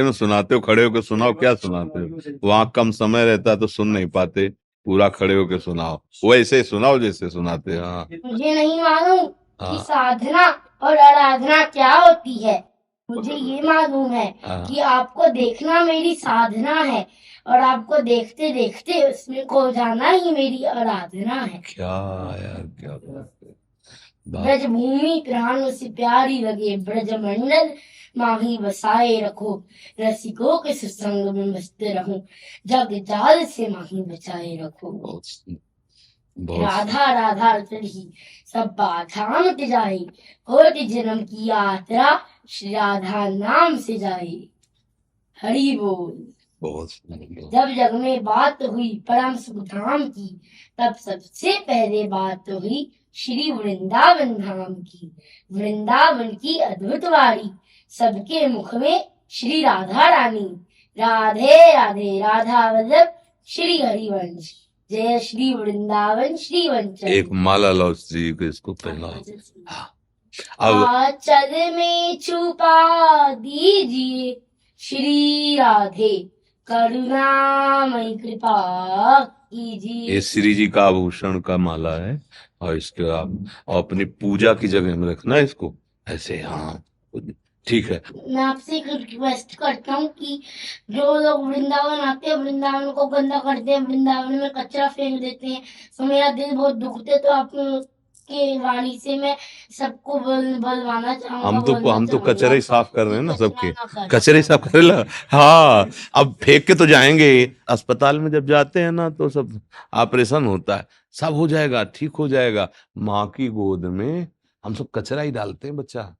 में सुनाते हो, खड़े होकर सुनाओ, क्या सुनाते हो? वहां कम समय रहता है तो सुन नहीं पाते, पूरा खड़े होकर सुनाओ, वैसे ही सुनाओ जैसे सुनाते हैं। हाँ मुझे नहीं मालूम कि हाँ साधना और आराधना क्या होती है। मुझे ये मालूम है हाँ। कि आपको देखना मेरी साधना है और आपको देखते देखते उसमें खो जाना ही मेरी आराधना है। क्या यार, क्या बात है। ब्रज भूमि प्राणों से प्यारी लगे, ब्रज मंडल माही बसाए रखो, रसिकों के सत्संग में मस्त रहूं, जग जाल से माही बचाए रखो। बहुत बहुत राधा राधा चढ़ी सब बाधा मिट जाए, कोटि जन्म की यात्रा श्री राधा नाम से जाए। हरि बोल। बहुत जब जग में बात हुई परम सुख धाम की, तब सबसे पहले बात हुई श्री वृंदावन धाम की। वृंदावन की अद्भुत वाणी, सबके मुख में श्री राधा रानी। राधे राधे राधा वल्लभ श्री हरिवंश, जय श्री वृंदावन श्री वंचन। एक माला लो श्री को, इसको पहना। हाँ, अब आंचल में छुपा दीजिए श्री राधे, करुणामय कृपा कीजिए। ये श्री जी का आभूषण का माला है, और इसके आप अपनी पूजा की जगह में रखना है इसको, ऐसे। हाँ ठीक है। मैं आपसे एक रिक्वेस्ट करता हूँ कि जो लोग वृंदावन आते हैं, वृंदावन को गंदा करते हैं, वृंदावन में कचरा फेंक देते हैं, तो मेरा दिल बहुत दुखते है। तो आप के वाणी से मैं सबको बलवाना चाहूंगा, हम तो कचरे ही साफ कर रहे हैं ना कचरा सबके, ना करें। कचरे ही साफ कर ला। हाँ, अब फेंक के तो जाएंगे ही। अस्पताल में जब जाते हैं ना तो सब ऑपरेशन होता है, सब हो जाएगा, ठीक हो जाएगा। माँ की गोद में हम सब कचरा ही डालते हैं। बच्चा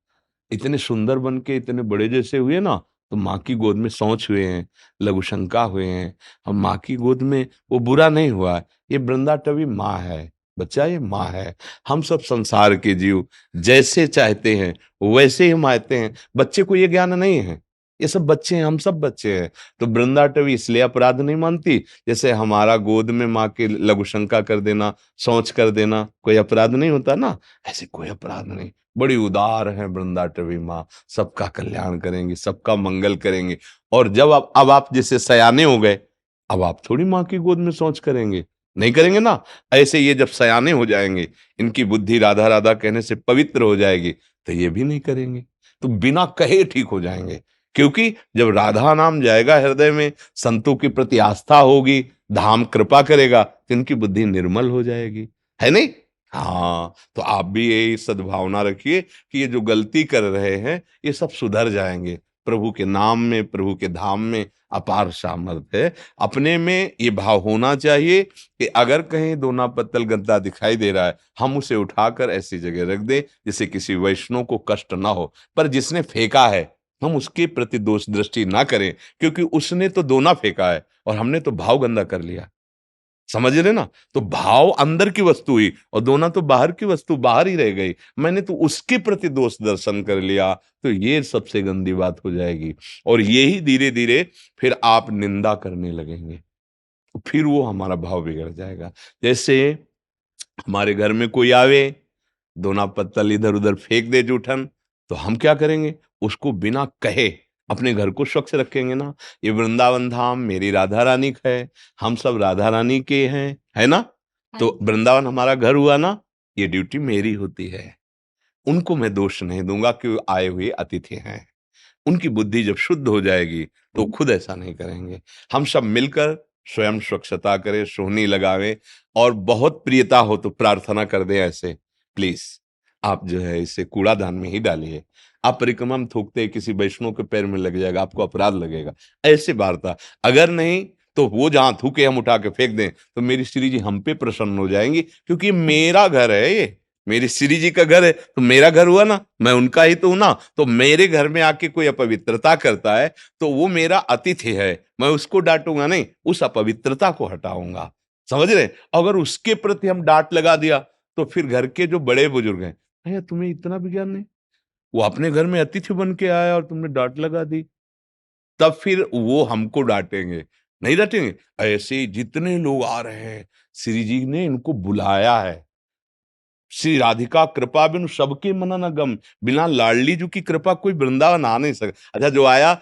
इतने सुंदर बन के इतने बड़े जैसे हुए ना, तो माँ की गोद में शौच हुए हैं, लघुशंका हुए हैं। हम माँ की गोद में, वो बुरा नहीं हुआ है। ये वृंदा टवी माँ है बच्चा, ये माँ है। हम सब संसार के जीव जैसे चाहते हैं वैसे ही हम आते हैं। बच्चे को ये ज्ञान नहीं है, ये सब बच्चे हैं, हम सब बच्चे हैं। तो वृंदा टवी इसलिए अपराध नहीं मानती, जैसे हमारा गोद में माँ के लघुशंका कर देना, शौच कर देना कोई अपराध नहीं होता ना, ऐसे कोई अपराध नहीं। बड़ी उदार है वृंदा टवी माँ, सबका कल्याण करेंगे, सबका मंगल करेंगे। और जब अब आप जैसे सयाने हो गए, अब आप थोड़ी माँ की गोद में शौच करेंगे, नहीं करेंगे ना। ऐसे ये जब सयाने हो जाएंगे, इनकी बुद्धि राधा राधा कहने से पवित्र हो जाएगी, तो ये भी नहीं करेंगे, तो बिना कहे ठीक हो जाएंगे। क्योंकि जब राधा नाम जाएगा हृदय में, संतों के प्रति आस्था होगी, धाम कृपा करेगा, तो इनकी बुद्धि निर्मल हो जाएगी, है नहीं? हाँ, तो आप भी यही सद्भावना रखिए कि ये जो गलती कर रहे हैं ये सब सुधर जाएंगे। प्रभु के नाम में, प्रभु के धाम में अपार सामर्थ्य है। अपने में ये भाव होना चाहिए कि अगर कहीं दोना पत्तल गद्दा दिखाई दे रहा है, हम उसे उठाकर ऐसी जगह रख दें जिससे किसी वैष्णव को कष्ट ना हो। पर जिसने फेंका है, हम उसके प्रति दोष दृष्टि ना करें, क्योंकि उसने तो दोना फेंका है और हमने तो भाव गंदा कर लिया। समझ रहे ना? तो भाव अंदर की वस्तु हुई और दोना तो बाहर की वस्तु, बाहर ही रह गई। मैंने तो उसके प्रति दोष दर्शन कर लिया, तो ये सबसे गंदी बात हो जाएगी। और यही धीरे धीरे फिर आप निंदा करने लगेंगे, तो फिर वो हमारा भाव बिगड़ जाएगा। जैसे हमारे घर में कोई आवे, दोना पत्तल इधर उधर फेंक दे जूठन, तो हम क्या करेंगे? उसको बिना कहे अपने घर को स्वच्छ रखेंगे ना। ये वृंदावन धाम मेरी राधा रानी का है, हम सब राधा रानी के हैं, है ना? तो वृंदावन हमारा घर हुआ ना, ये ड्यूटी मेरी होती है। उनको मैं दोष नहीं दूंगा कि वो आए हुए अतिथि हैं। उनकी बुद्धि जब शुद्ध हो जाएगी तो खुद ऐसा नहीं करेंगे। हम सब मिलकर स्वयं स्वच्छता करें, सोहनी लगावें, और बहुत प्रियता हो तो प्रार्थना कर दें ऐसे, प्लीज आप जो है इसे कूड़ादान में ही डालिए। आप परिक्रमा में थूकते हैं, किसी वैष्णव के पैर में लग जाएगा, आपको अपराध लगेगा, ऐसे वार्ता। अगर नहीं तो वो जहां थूके हम उठा के फेंक दें, तो मेरी श्री जी हम पे प्रसन्न हो जाएंगी, क्योंकि मेरा घर है ये, मेरी श्री जी का घर है, तो मेरा घर हुआ ना, मैं उनका ही तो हूं ना। तो मेरे घर में आके कोई अपवित्रता करता है तो वो मेरा अतिथि है, मैं उसको डांटूंगा नहीं, उस अपवित्रता को हटाऊंगा। समझ रहे? अगर उसके प्रति हम डांट लगा दिया, तो फिर घर के जो बड़े बुजुर्ग हैं, भैया तुम्हें इतना भी ज्ञान नहीं, वो अपने घर में अतिथि बन के आया और तुमने डांट लगा दी, तब फिर वो हमको डांटेंगे, नहीं डांटेंगे? ऐसे जितने लोग आ रहे हैं, श्री जी ने इनको बुलाया है। श्री राधिका कृपा बिनु सबके मन न गम, बिना लाडली जी की कृपा कोई वृंदावन आ नहीं सकता। अच्छा, जो आया